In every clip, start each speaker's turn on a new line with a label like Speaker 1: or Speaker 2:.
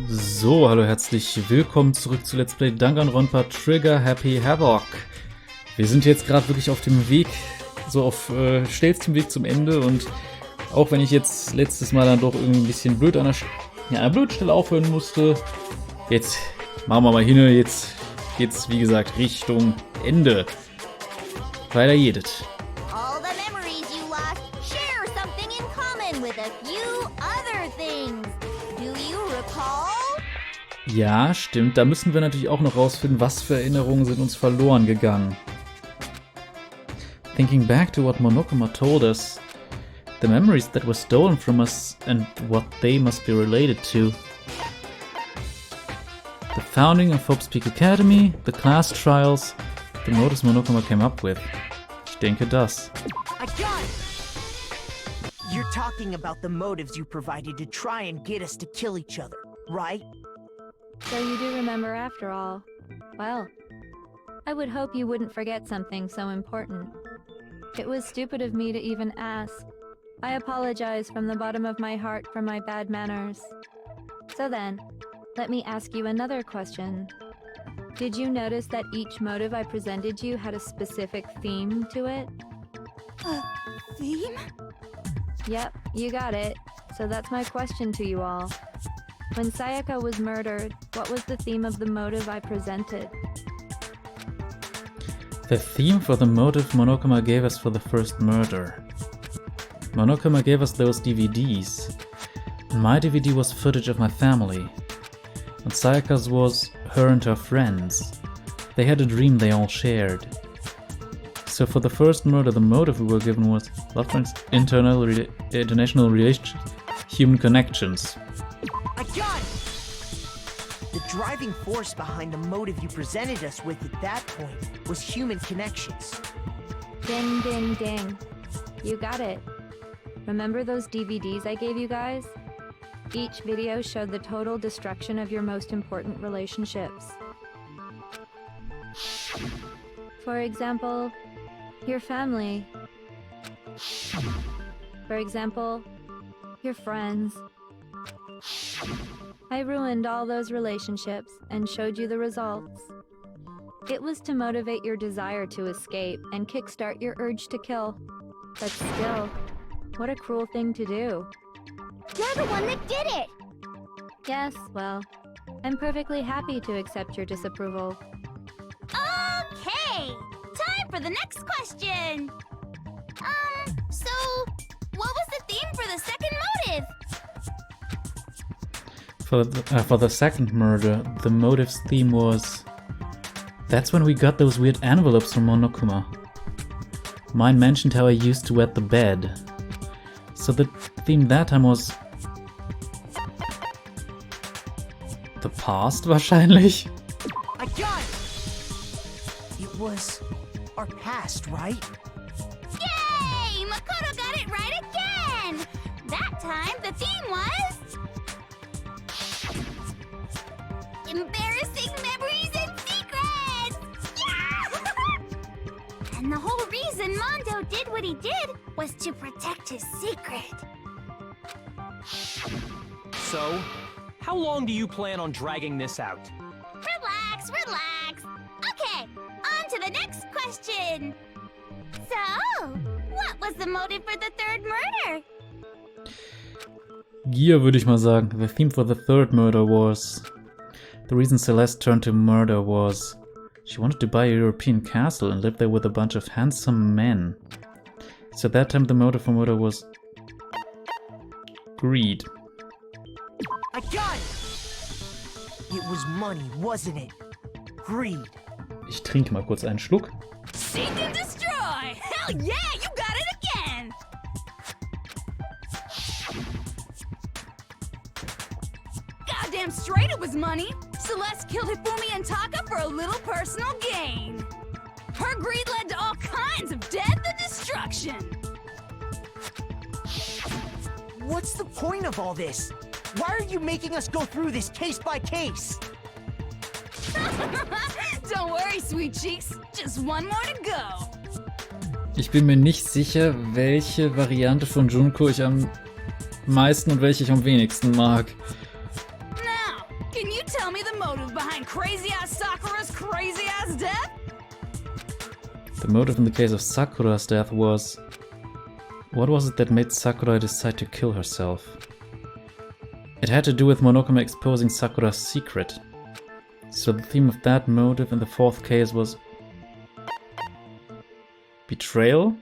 Speaker 1: So, hallo, herzlich willkommen zurück zu Let's Play Danganronpa Trigger Happy Havoc. Wir sind jetzt gerade wirklich auf dem Weg, so auf schnellstem Weg zum Ende, und auch wenn ich jetzt letztes Mal dann doch irgendwie ein bisschen blöd an einer blöden Stelle aufhören musste, jetzt machen wir mal hin, jetzt geht's wie gesagt Richtung Ende. Weiter jedet.
Speaker 2: All the memories you lost share something in common with a few other things. Do you recall?
Speaker 1: Ja, stimmt. Da müssen wir natürlich auch noch rausfinden, was für Erinnerungen sind uns verloren gegangen. Thinking back to what Monokuma told us, the memories that were stolen from us and what they must be related to. The founding of Hope's Peak Academy, the class trials, the motives Monokuma came up with. Ich denke das.
Speaker 3: I got it! You're talking about the motives you provided to try and get us to kill each other, right?
Speaker 4: So you do remember after all. Well, I would hope you wouldn't forget something so important. It was stupid of me to even ask. I apologize from the bottom of my heart for my bad manners. So then, let me ask you another question. Did you notice that each motive I presented you had a specific theme to it?
Speaker 2: Theme?
Speaker 4: Yep, you got it. So that's my question to you all. When Sayaka was murdered, what was the theme of the motive I presented?
Speaker 1: The theme for the motive Monokuma gave us for the first murder. Monokuma gave us those DVDs. And my DVD was footage of my family. And Sayaka's was her and her friends. They had a dream they all shared. So for the first murder, the motive we were given was love friends, international relations, human connections.
Speaker 3: I got it! The driving force behind the motive you presented us with at that point was human connections.
Speaker 4: Ding, ding, ding. You got it. Remember those DVDs I gave you guys? Each video showed the total destruction of your most important relationships. For example, your family. For example, your friends. I ruined all those relationships and showed you the results. It was to motivate your desire to escape and kickstart your urge to kill. But still, what a cruel thing to do.
Speaker 2: You're the one that did it!
Speaker 4: Yes, well, I'm perfectly happy to accept your disapproval.
Speaker 2: Okay! Time for the next question! So, what was the theme for the second motive?
Speaker 1: For the second murder, the motive's theme was... That's when we got those weird envelopes from Monokuma. Mine mentioned how I used to wet the bed. So the theme that time was... the past, wahrscheinlich?
Speaker 3: I got it! It was our past, right?
Speaker 2: Yay! Makoto got it right again! That time, the theme was... embarrassing memories and secrets! Yeah! And the whole reason Mondo did what he did was to protect his secret.
Speaker 5: So, how long do you plan on dragging this out?
Speaker 2: Relax, relax. Okay, on to the next question. So, what was the motive for the third murder?
Speaker 1: Gier, würde ich mal sagen. The theme for the third murder was... The reason Celeste turned to murder was... She wanted to buy a European castle and live there with a bunch of handsome men. So that time the motive for murder was... greed.
Speaker 3: I got it! It was money, wasn't it? Greed.
Speaker 1: Ich trinke mal kurz einen Schluck.
Speaker 2: Seek and destroy! Hell yeah, you got it again! Goddamn straight it was money! Celeste killed Hifumi and Taka for a little personal gain. Her greed led to all kinds of death and destruction.
Speaker 3: What's the point of all this? Why are you making us go through this case by case?
Speaker 2: Don't worry, sweet cheeks. Just one more to go.
Speaker 1: Ich bin mir nicht sicher, welche Variante von Junko ich am meisten und welche ich am wenigsten mag.
Speaker 2: Now, Can you tell me the motive behind crazy-ass Sakura's crazy-ass death?
Speaker 1: The motive in the case of Sakura's death was... What was it that made Sakura decide to kill herself? It had to do with Monokuma exposing Sakura's secret. So the theme of that motive in the fourth case was... betrayal?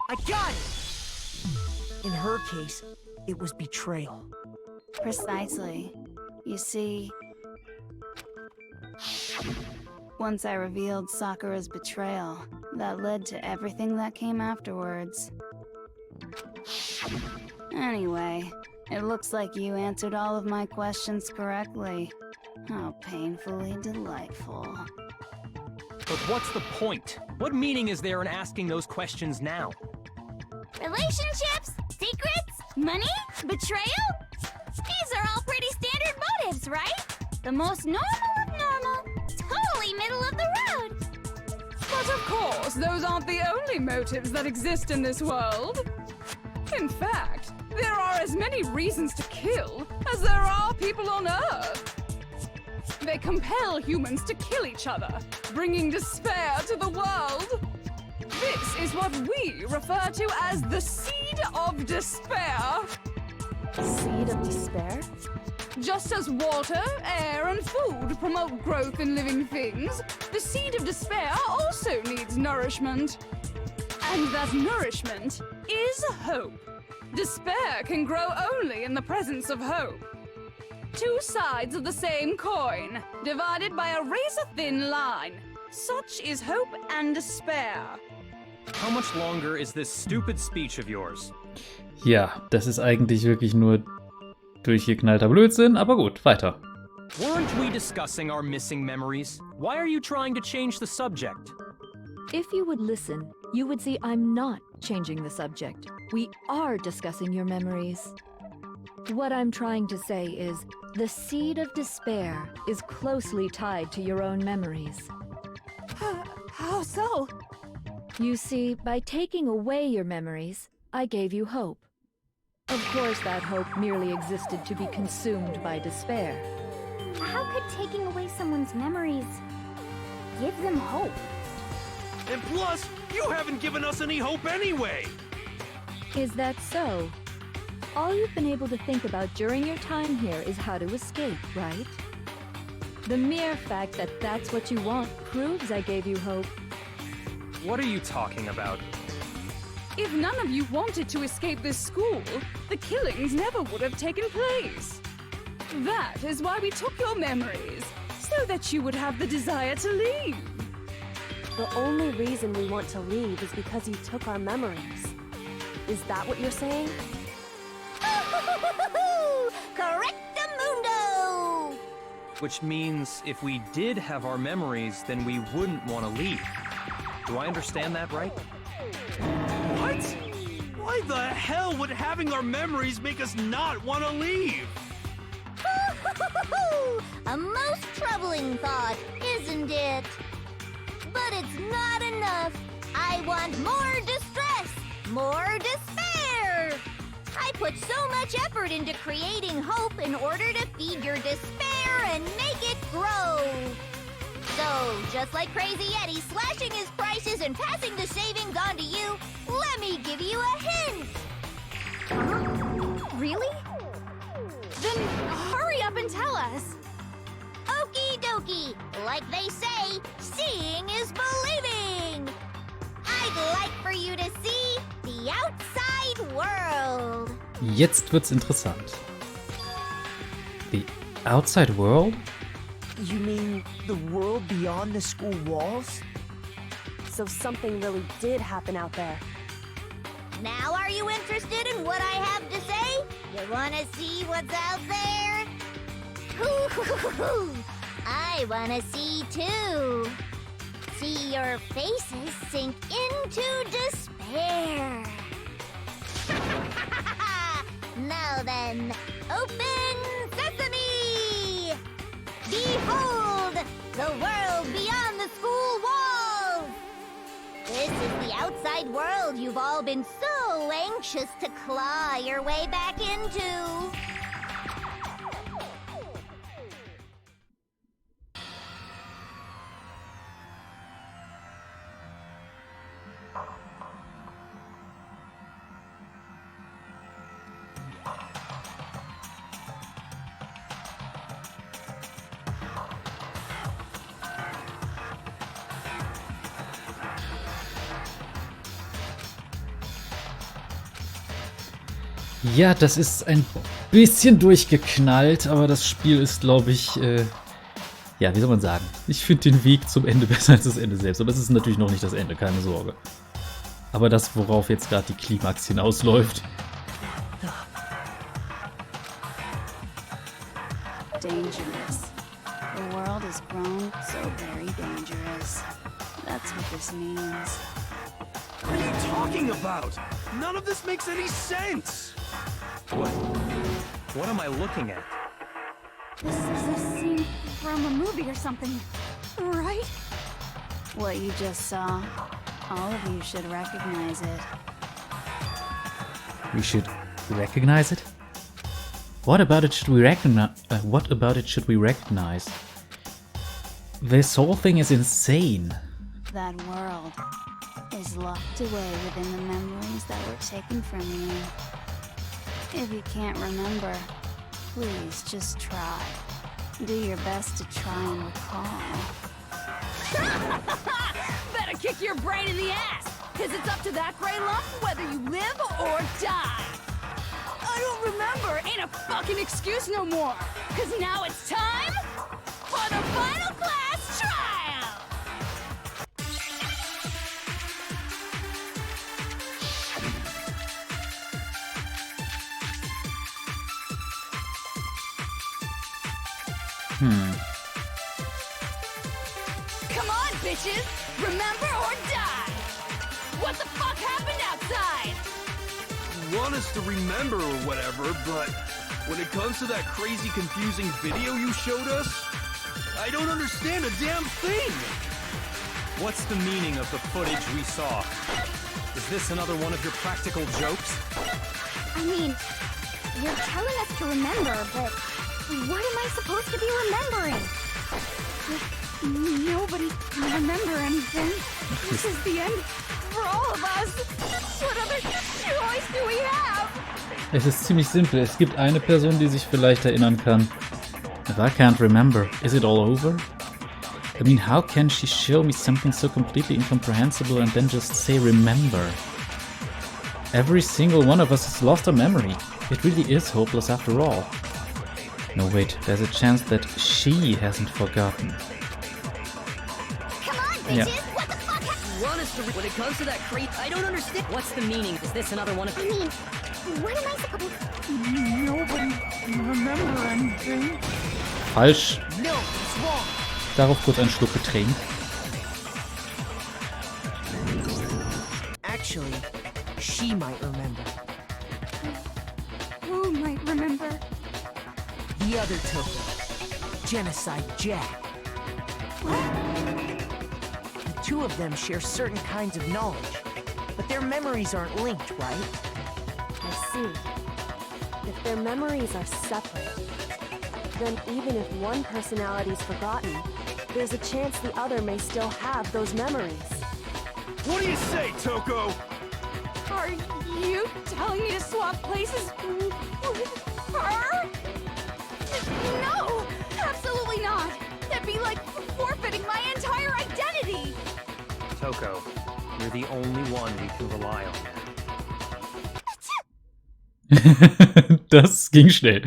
Speaker 3: I got it! In her case, it was betrayal.
Speaker 2: Precisely. You see, once I revealed Sakura's betrayal, that led to everything that came afterwards. Anyway, it looks like you answered all of my questions correctly. How painfully delightful.
Speaker 5: But what's the point? What meaning is there in asking those questions now?
Speaker 6: Relationships? Secrets? Money? Betrayal? These are all pretty standard motives, right? The most normal of normal. Totally middle of the road.
Speaker 2: But of course, those aren't the only motives that exist in this world. In fact, there are as many reasons to kill as there are people on Earth. They compel humans to kill each other, bringing despair to the world. This is what we refer to as the seed of despair.
Speaker 7: Seed of despair?
Speaker 2: Just as water, air, and food promote growth in living things, the seed of despair also needs nourishment. And that nourishment is hope. Despair can grow only in the presence of hope. Two sides of the same coin, divided by a razor-thin line. Such is hope and despair.
Speaker 5: How much longer is this stupid speech of yours?
Speaker 1: Ja, das ist eigentlich wirklich nur durchgeknallter Blödsinn, aber gut, weiter.
Speaker 5: Weren't we discussing our missing memories? Why are you trying to change the subject?
Speaker 7: If you would listen, you would see I'm not changing the subject. We are discussing your memories. What I'm trying to say is, the seed of despair is closely tied to your own memories.
Speaker 2: How so?
Speaker 7: You see, by taking away your memories, I gave you hope. Of course, that hope merely existed to be consumed by despair.
Speaker 6: How could taking away someone's memories give them hope?
Speaker 8: And plus, you haven't given us any hope anyway!
Speaker 7: Is that so? All you've been able to think about during your time here is how to escape, right? The mere fact that that's what you want proves I gave you hope.
Speaker 5: What are you talking about?
Speaker 2: If none of you wanted to escape this school, the killings never would have taken place. That is why we took your memories, so that you would have the desire to leave.
Speaker 9: The only reason we want to leave is because you took our memories. Is that what you're saying?
Speaker 6: Correctamundo!
Speaker 5: Which means if we did have our memories, then we wouldn't want to leave. Do I understand that right?
Speaker 8: What? Why the hell would having our memories make us not want to leave?
Speaker 6: A most troubling thought, isn't it? But it's not enough. I want more distress, more despair. I put so much effort into creating hope in order to feed your despair and make it grow. So, just like Crazy Eddie slashing his prices and passing the savings on to you, let me give you a hint.
Speaker 2: Really? Then hurry up and tell us.
Speaker 6: Okie dokie. Like they say, seeing is believing. I'd like for you to see the outside world.
Speaker 1: Jetzt wird's interessant. The outside world?
Speaker 3: You mean the world beyond the school walls?
Speaker 9: So something really did happen out there.
Speaker 6: Now are you interested in what I have to say? You wanna see what's out there? Hoo-hoo-hoo-hoo! I wanna see too. See your faces sink into despair. Now then, open sesame! Behold, the world beyond the school walls! This is the outside world you've all been so anxious to claw your way back into.
Speaker 1: Ja, das ist ein bisschen durchgeknallt, aber das Spiel ist, glaube ich, ja, wie soll man sagen? Ich finde den Weg zum Ende besser als das Ende selbst. Aber es ist natürlich noch nicht das Ende, keine Sorge. Aber das, worauf jetzt gerade die Klimax hinausläuft.
Speaker 10: Dangerous. The world has grown so very dangerous. That's what this means.
Speaker 8: What are you talking about? None of this makes any sense!
Speaker 5: What am I looking at?
Speaker 2: This is a scene from a movie or something, right?
Speaker 10: What you just saw, all of you should recognize it.
Speaker 1: We should recognize it? What about it should we recognize? This whole thing is insane.
Speaker 10: That world is locked away within the memories that were taken from you. If you can't remember, please just try. Do your best to try and recall.
Speaker 2: Better kick your brain in the ass, cause it's up to that gray lump whether you live or die. I don't remember ain't a fucking excuse no more, cause now it's time for the final class trial! Come on, bitches! Remember or die! What the fuck happened outside?
Speaker 8: You want us to remember or whatever, but when it comes to that crazy, confusing video you showed us, I don't understand a damn thing!
Speaker 5: What's the meaning of the footage we saw? Is this another one of your practical jokes?
Speaker 6: I mean, you're telling us to remember, but what am I supposed to be remembering?
Speaker 2: Nobody can remember anything. This is the end for all of us. What other choice do we have?
Speaker 1: Es ist ziemlich simpel. Es gibt eine Person, die sich vielleicht erinnern kann. If I can't remember, is it all over? I mean, how can she show me something so completely incomprehensible and then just say remember? Every single one of us has lost a memory. It really is hopeless after all. No, wait, there's a chance that she hasn't forgotten.
Speaker 6: Come on, bitches!
Speaker 1: Yeah.
Speaker 6: What the fuck
Speaker 11: Want us to when it comes to that crate, I don't understand. What's the meaning? Is this another one of...
Speaker 6: I mean, what am I supposed to...
Speaker 2: Nobody can remember anything.
Speaker 1: Falsch.
Speaker 3: No, it's wrong.
Speaker 1: Darauf kurz einen Schluck Getränk.
Speaker 3: Actually, she might remember.
Speaker 2: Who might remember?
Speaker 3: The other Toko, Genocide Jack. The two of them share certain kinds of knowledge, but their memories aren't linked, right?
Speaker 9: I see. If their memories are separate, then even if one personality's forgotten, there's a chance the other may still have those memories.
Speaker 8: What do you say, Toko?
Speaker 2: Are you telling me to swap places with her? No! Absolutely not! That'd be like forfeiting my entire identity!
Speaker 5: Toko, you're the only one we can rely on.
Speaker 1: Das ging schnell.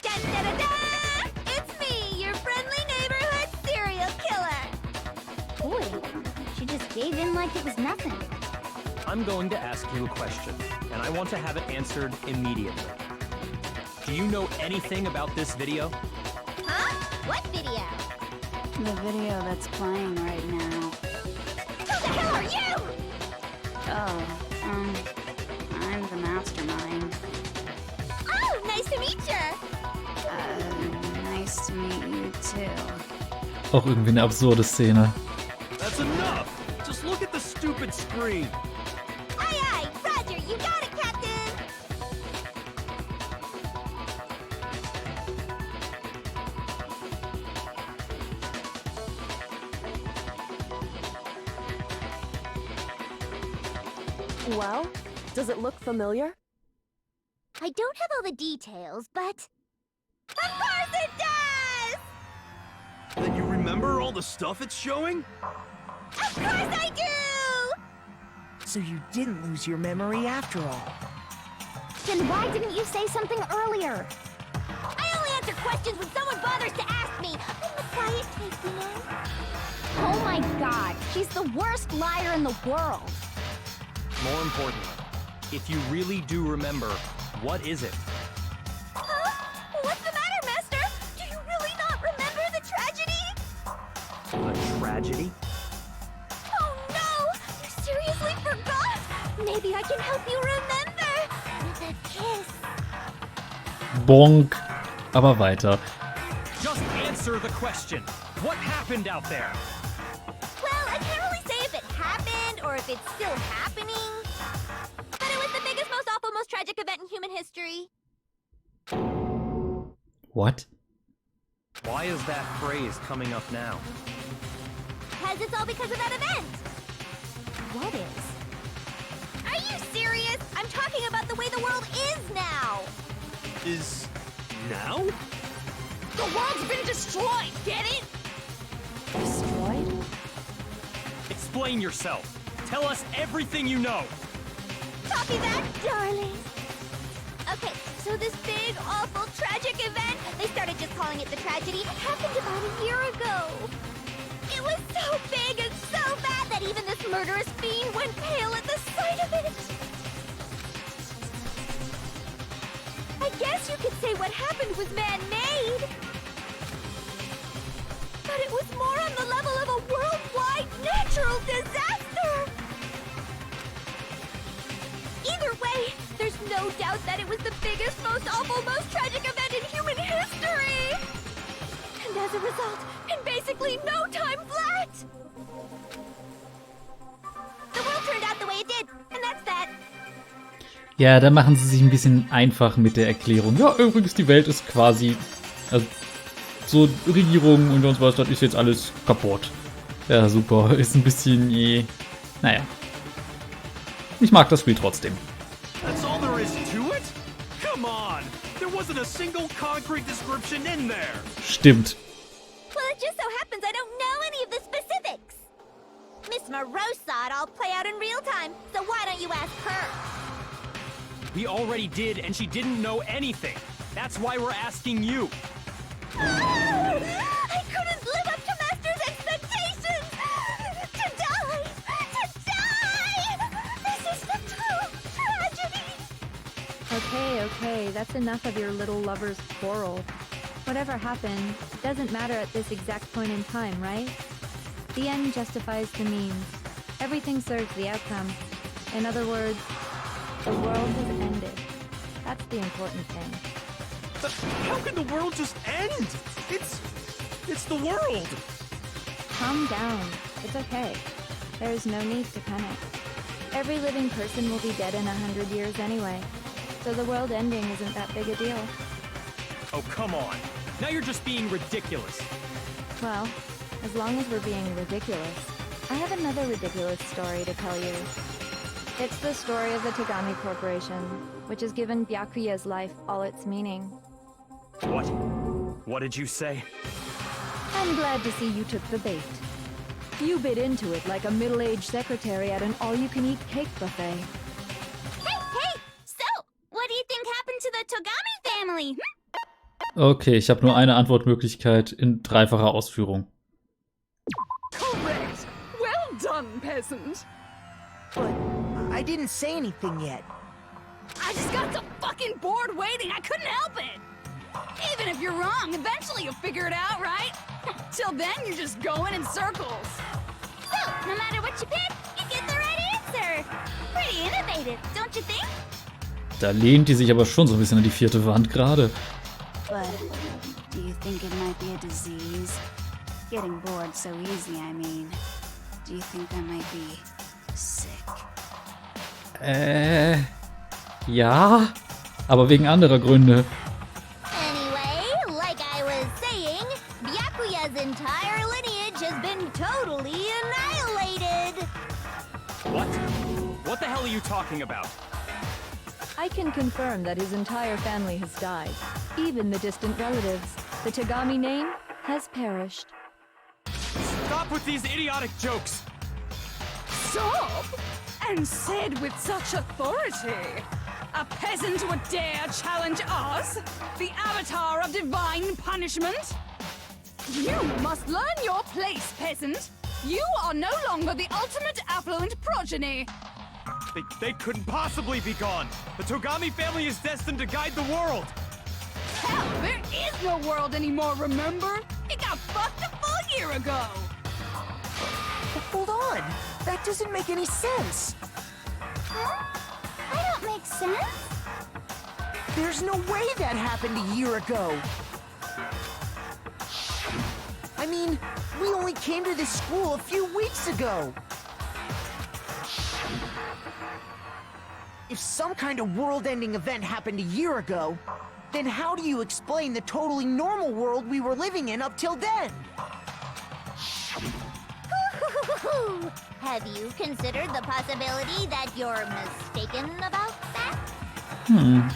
Speaker 6: Da, da, da, da! It's me, your friendly neighborhood serial killer! Boy, she just gave in like it was nothing.
Speaker 5: I'm going to ask you a question, and I want to have it answered immediately. Do you know anything about this video?
Speaker 6: Huh? What video?
Speaker 10: The video that's playing right now.
Speaker 6: Who the hell are you?
Speaker 10: Oh, I'm the mastermind.
Speaker 6: Oh, nice to meet you!
Speaker 10: Nice to meet you too.
Speaker 1: Auch irgendwie eine absurde Szene.
Speaker 8: That's enough! Just look at the stupid screen!
Speaker 6: Aye, aye! Roger, you got it, Captain!
Speaker 9: Well, does it look familiar?
Speaker 6: I don't have all the details, but... Of course it does!
Speaker 8: Then you remember all the stuff it's showing?
Speaker 6: Of course I do!
Speaker 3: So you didn't lose your memory after all.
Speaker 6: question. Why didn't you say something earlier? I only answer questions when someone bothers to ask me. I'm the quiet type, you know? Oh my god, she's the worst liar in the world.
Speaker 5: More importantly, if you really do remember, what is it?
Speaker 6: Huh? What's the matter, Master? Do you really not remember the tragedy?
Speaker 5: A tragedy?
Speaker 6: Oh no! You seriously forgot? Maybe I can help you remember with a kiss.
Speaker 1: Bonk. Aber weiter.
Speaker 5: Just answer the question. What happened out there?
Speaker 6: Well, I can't really say if it happened or if it's still happening. But it was the biggest, most awful, most tragic event in human history.
Speaker 1: What?
Speaker 5: Why is that phrase coming up now?
Speaker 6: Because it's all because of that event. What is? Are you serious? I'm talking about the way the world is now.
Speaker 8: Is now?
Speaker 2: The world's been destroyed, get it?
Speaker 7: Destroyed?
Speaker 5: Explain yourself. Tell us everything you know.
Speaker 6: Copy that, darling. Okay, so this big, awful, tragic event, they started just calling it the tragedy, happened about a year ago. It was so big and so bad that even this murderous fiend went pale at the sight of it. I guess you could say what happened was man-made. But it was more on the level of a worldwide natural disaster. Either way, there's no doubt that it was the biggest, most awful, most tragic event in human history. And as a result, in basically no time flat, the world turned out the way it did, and that's that.
Speaker 1: Ja, da machen sie sich ein bisschen einfach mit der Erklärung. Ja, übrigens, die Welt ist quasi... Also, so Regierung und sonst was, das ist jetzt alles kaputt. Ja, super. Ist ein bisschen... Naja. Ich mag das Spiel trotzdem.
Speaker 8: That's all there is to it? Come on! There wasn't a single concrete description in there!
Speaker 1: Stimmt.
Speaker 6: Well, it just so happens I don't know any of the specifics. Miss Moreau saw it all play out in real time, so why don't you ask her?
Speaker 5: We already did, and she didn't know anything. That's why we're asking you.
Speaker 6: I couldn't live up to Master's expectations! To die! This is the true tragedy!
Speaker 4: Okay, that's enough of your little lover's quarrel. Whatever happened, doesn't matter at this exact point in time, right? The end justifies the means. Everything serves the outcome. In other words, the world has ended. That's the important thing.
Speaker 8: But how can the world just end? It's the world!
Speaker 4: Calm down. It's okay. There's no need to panic. Every living person will be dead in 100 years anyway, so the world ending isn't that big a deal.
Speaker 5: Oh, come on. Now you're just being ridiculous.
Speaker 4: Well, as long as we're being ridiculous, I have another ridiculous story to tell you. It's the story of the Tagami Corporation, which has given Byakuya's life all its meaning.
Speaker 5: What? What did you say?
Speaker 7: I'm glad to see you took the bait. You bit into it like a middle-aged secretary at an all-you-can-eat cake buffet.
Speaker 6: Hey! So, what do you think happened to the Tagami family?
Speaker 1: Okay, ich habe nur eine Antwortmöglichkeit in dreifacher Ausführung.
Speaker 2: Correct. Well done, peasant.
Speaker 3: But I didn't say anything yet.
Speaker 2: I just got so fucking bored waiting, I couldn't help it. Even if you're wrong, eventually you'll figure it out, right? Till then, you're just going in circles.
Speaker 6: So, no matter what you pick, you get the right answer. Pretty innovative, don't you think?
Speaker 1: Da lehnt die sich aber schon so ein bisschen an die vierte Wand gerade.
Speaker 10: But do you think it might be a disease? Getting bored so easy, I mean. Do you think I might be sick?
Speaker 1: Ja, aber wegen anderer Gründe.
Speaker 6: Anyway, like I was saying, Byakuya's entire lineage has been totally annihilated.
Speaker 5: What? What the hell are you talking about?
Speaker 7: I can confirm that his entire family has died. Even the distant relatives. The Tagami name has perished.
Speaker 5: Stop with these idiotic jokes!
Speaker 2: Stop! And said with such authority. A peasant would dare challenge us? The avatar of divine punishment? You must learn your place, peasant. You are no longer the ultimate affluent progeny.
Speaker 12: They couldn't possibly be gone. The Togami family is destined to guide the world.
Speaker 2: Hell, there is no world anymore, remember? It got fucked a full year ago.
Speaker 3: But hold on. That doesn't make any sense.
Speaker 6: Huh? I don't make sense.
Speaker 3: There's no way that happened a year ago. I mean, we only came to this school a few weeks ago. If some kind of world-ending event happened a year ago, then how do you explain the totally normal world we were living in up till then?
Speaker 6: Have you considered the possibility that you're mistaken about that?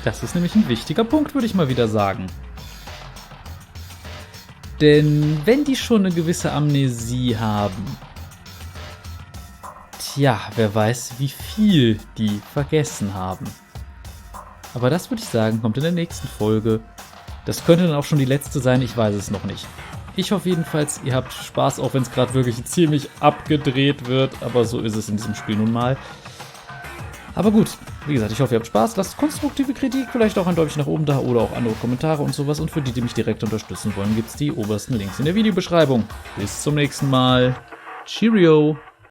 Speaker 1: Das ist nämlich ein wichtiger Punkt, würde ich mal wieder sagen. Denn wenn die schon eine gewisse Amnesie haben, tja, wer weiß, wie viel die vergessen haben. Aber das würde ich sagen, kommt in der nächsten Folge. Das könnte dann auch schon die letzte sein, ich weiß es noch nicht. Ich hoffe jedenfalls, ihr habt Spaß, auch wenn es gerade wirklich ziemlich abgedreht wird. Aber so ist es in diesem Spiel nun mal. Aber gut, wie gesagt, ich hoffe, ihr habt Spaß. Lasst konstruktive Kritik, vielleicht auch ein Däumchen nach oben da oder auch andere Kommentare und sowas. Und für die, die mich direkt unterstützen wollen, gibt es die obersten Links in der Videobeschreibung. Bis zum nächsten Mal. Cheerio!